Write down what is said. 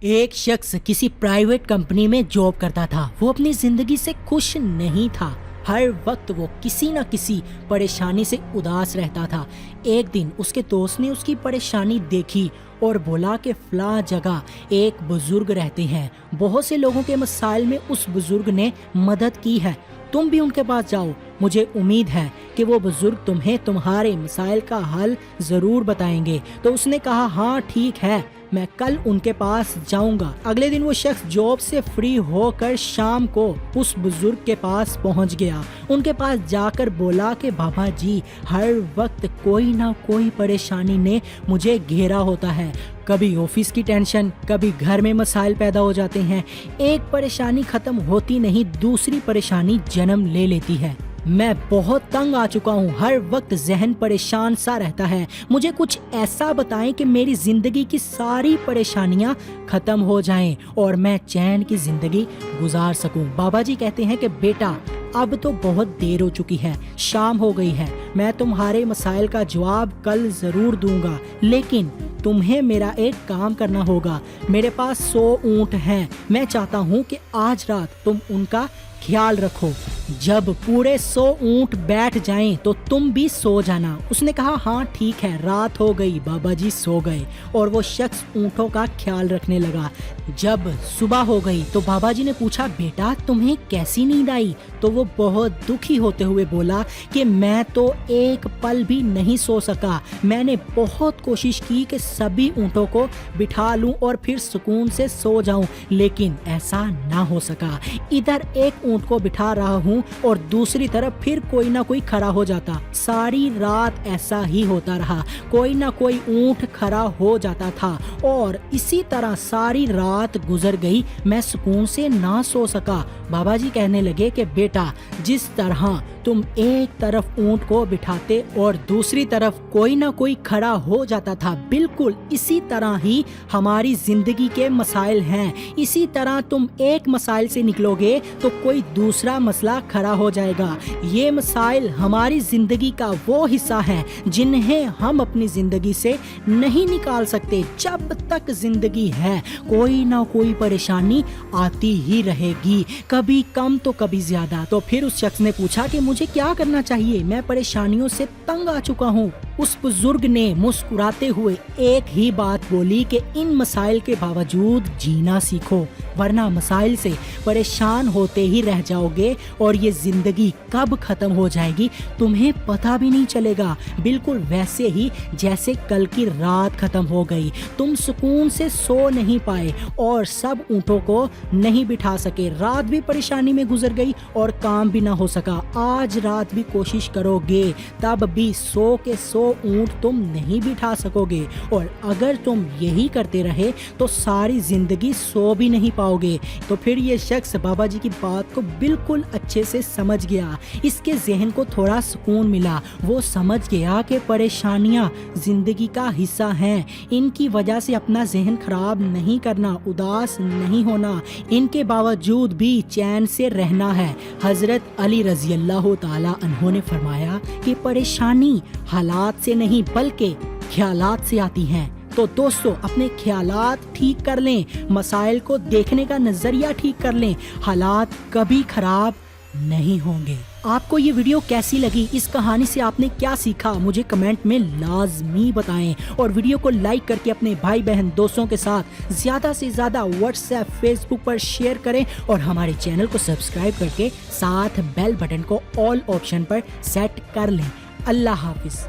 ایک شخص کسی پرائیویٹ کمپنی میں جاب کرتا تھا۔ وہ اپنی زندگی سے خوش نہیں تھا۔ ہر وقت وہ کسی نہ کسی پریشانی سے اداس رہتا تھا۔ ایک دن اس کے دوست نے اس کی پریشانی دیکھی اور بولا کہ فلاں جگہ ایک بزرگ رہتے ہیں، بہت سے لوگوں کے مسائل میں اس بزرگ نے مدد کی ہے، تم بھی ان کے پاس جاؤ، مجھے امید ہے کہ وہ بزرگ تمہیں تمہارے مسائل کا حل ضرور بتائیں گے۔ تو اس نے کہا ہاں ٹھیک ہے، میں کل ان کے پاس جاؤں گا۔ اگلے دن وہ شخص جاب سے فری ہو کر شام کو اس بزرگ کے پاس پہنچ گیا۔ ان کے پاس جا کر بولا کہ بابا جی، ہر وقت کوئی نہ کوئی پریشانی نے مجھے گھیرا ہوتا ہے، کبھی آفس کی ٹینشن، کبھی گھر میں مسائل پیدا ہو جاتے ہیں، ایک پریشانی ختم ہوتی نہیں دوسری پریشانی جنم لے لیتی ہے۔ میں بہت تنگ آ چکا ہوں، ہر وقت ذہن پریشان سا رہتا ہے، مجھے کچھ ایسا بتائیں کہ میری زندگی کی ساری پریشانیاں ختم ہو جائیں اور میں چین کی زندگی گزار سکوں۔ بابا جی کہتے ہیں کہ بیٹا، اب تو بہت دیر ہو چکی ہے، شام ہو گئی ہے، میں تمہارے مسائل کا جواب کل ضرور دوں گا، لیکن تمہیں میرا ایک کام کرنا ہوگا۔ میرے پاس 100 اونٹ ہیں، میں چاہتا ہوں کہ آج رات تم ان کا خیال رکھو، جب پورے 100 اونٹ بیٹھ جائیں تو تم بھی سو جانا۔ اس نے کہا ہاں ٹھیک ہے۔ رات ہو گئی، بابا جی سو گئے اور وہ شخص اونٹوں کا خیال رکھنے لگا۔ جب صبح ہو گئی تو بابا جی نے پوچھا بیٹا تمہیں کیسی نیند آئی؟ تو وہ بہت دکھی ہوتے ہوئے بولا کہ میں تو ایک پل بھی نہیں سو سکا، میں نے بہت کوشش کی کہ سبھی اونٹوں کو بٹھا لوں اور پھر سکون سے سو جاؤں، لیکن ایسا نہ ہو سکا۔ ادھر ایک اونٹ کو بٹھا رہا ہوں اور دوسری طرف پھر کوئی نہ کوئی کھڑا ہو جاتا، ساری رات ایسا ہی ہوتا رہا، کوئی نہ کوئی اونٹ کھڑا ہو جاتا تھا اور اسی طرح ساری رات گزر گئی، میں سکون سے نہ سو سکا۔ بابا جی کہنے لگے کہ بیٹا، جس طرح تم ایک طرف اونٹ کو بٹھاتے اور دوسری طرف کوئی نہ کوئی کھڑا ہو جاتا تھا، بالکل اسی طرح ہی ہماری زندگی کے مسائل ہیں۔ اسی طرح تم ایک مسائل سے نکلو گے تو کوئی دوسرا مسئلہ کھڑا ہو جائے گا۔ یہ مسائل ہماری زندگی کا وہ حصہ ہیں جنہیں ہم اپنی زندگی سے نہیں نکال سکتے۔ جب تک زندگی ہے کوئی نہ کوئی پریشانی آتی ہی رہے گی، کبھی کم تو کبھی زیادہ۔ تو پھر اس شخص نے پوچھا کہ مجھے کیا کرنا چاہیے، میں پریشانیوں سے تنگ آ چکا ہوں۔ اس بزرگ نے مسکراتے ہوئے ایک ہی بات بولی کہ ان مسائل کے باوجود جینا سیکھو، ورنہ مسائل سے پریشان ہوتے ہی رہ جاؤ گے اور یہ زندگی کب ختم ہو جائے گی تمہیں پتہ بھی نہیں چلے گا، بالکل ویسے ہی جیسے کل کی رات ختم ہو گئی۔ تم سکون سے سو نہیں پائے اور سب اونٹوں کو نہیں بٹھا سکے، رات بھی پریشانی میں گزر گئی اور کام بھی نہ ہو سکا۔ آج رات بھی کوشش کرو گے تب بھی 100 کے 100 اونٹ تم نہیں بٹھا سکو گے، اور اگر تم یہی کرتے رہے تو ساری زندگی سو بھی نہیں پاؤ گے۔ تو پھر یہ شخص بابا جی کی بات کو بالکل اچھے سے سمجھ گیا، اس کے ذہن کو تھوڑا سکون ملا، وہ سمجھ گیا کہ پریشانیاں زندگی کا حصہ ہیں، ان کی وجہ سے اپنا ذہن خراب نہیں کرنا، اداس نہیں ہونا، ان کے باوجود بھی چین سے رہنا ہے۔ حضرت علی رضی اللہ تعالی عنہ نے فرمایا کہ پریشانی حالات سے نہیں بلکہ خیالات سے آتی ہیں۔ تو دوستو، اپنے خیالات ٹھیک کر لیں، مسائل کو دیکھنے کا نظریہ ٹھیک کر لیں، حالات کبھی خراب نہیں ہوں گے۔ آپ کو یہ ویڈیو کیسی لگی؟ اس کہانی سے آپ نے کیا سیکھا؟ مجھے کمنٹ میں لازمی بتائیں، اور ویڈیو کو لائک کر کے اپنے بھائی بہن دوستوں کے ساتھ زیادہ سے زیادہ واٹس ایپ فیس بک پر شیئر کریں، اور ہمارے چینل کو سبسکرائب کر کے ساتھ بیل بٹن کو آل آپشن پر سیٹ کر لیں۔ اللہ حافظ۔